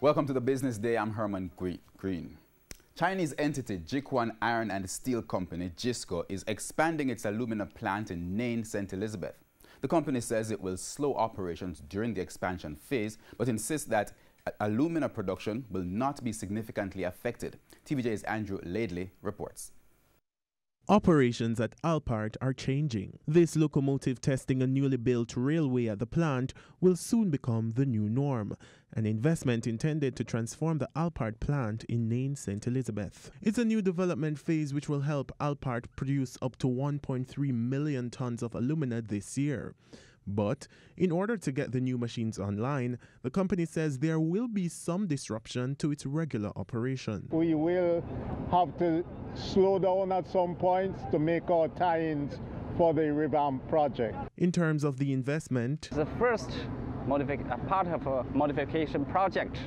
Welcome to the Business Day. I'm Herman Green. Chinese entity Jiquan Iron and Steel Company, JISCO, is expanding its alumina plant in Nain, St. Elizabeth. The company says it will slow operations during the expansion phase, but insists that alumina production will not be significantly affected. TVJ's Andrew Laidley reports. Operations at Alpart are changing. This locomotive testing a newly built railway at the plant will soon become the new norm, an investment intended to transform the Alpart plant in Nain, St. Elizabeth. It's a new development phase which will help Alpart produce up to 1.3 million tons of alumina this year. But in order to get the new machines online, the company says there will be some disruption to its regular operation. We will have to slow down at some points to make our tie-ins for the revamp project. In terms of the investment, the first part of a modification project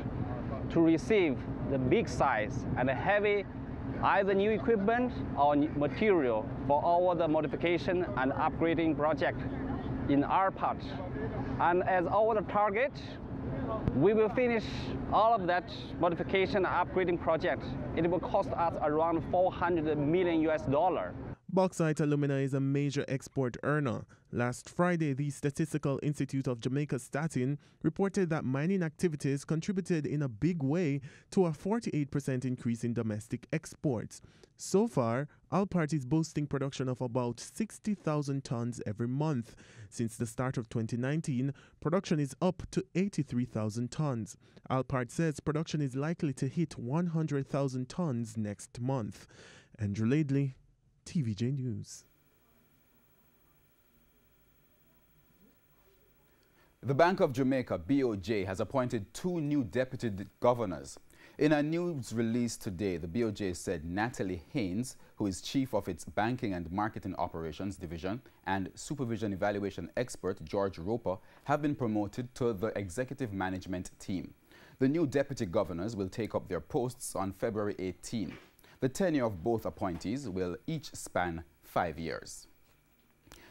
to receive the big size and heavy either new equipment or material for all the modification and upgrading project in our part. And as our target, we will finish all of that modification and upgrading project. It will cost us around $400 million US. Bauxite alumina is a major export earner. Last Friday, the Statistical Institute of Jamaica Statin reported that mining activities contributed in a big way to a 48% increase in domestic exports. So far, Alpart is boasting production of about 60,000 tons every month. Since the start of 2019, production is up to 83,000 tons. Alpart says production is likely to hit 100,000 tons next month. Andrew Laidley, TVJ News. The Bank of Jamaica, BOJ, has appointed 2 new deputy governors. In a news release today, the BOJ said Natalie Haynes, who is chief of its Banking and Marketing Operations Division, and Supervision Evaluation expert George Roper have been promoted to the executive management team. The new deputy governors will take up their posts on February 18. The tenure of both appointees will each span 5 years.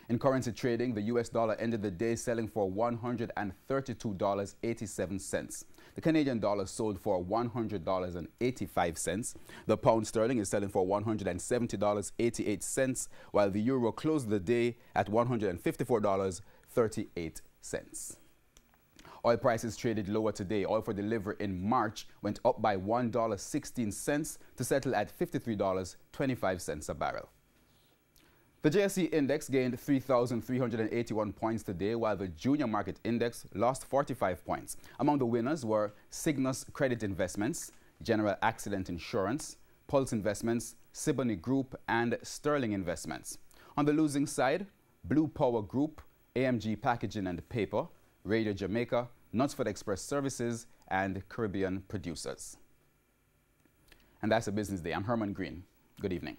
In currency trading, the US dollar ended the day selling for $132.87. The Canadian dollar sold for $100.85. The pound sterling is selling for $170.88, while the euro closed the day at $154.38. Oil prices traded lower today. Oil for delivery in March went up by $1.16 to settle at $53.25 a barrel. The JSE index gained 3,381 points today, while the junior market index lost 45 points. Among the winners were Cygnus Credit Investments, General Accident Insurance, Pulse Investments, Siboney Group, and Sterling Investments. On the losing side, Blue Power Group, AMG Packaging and Paper, Radio Jamaica, Knutsford Express Services, and Caribbean Producers. And that's a Business Day. I'm Herman Green. Good evening.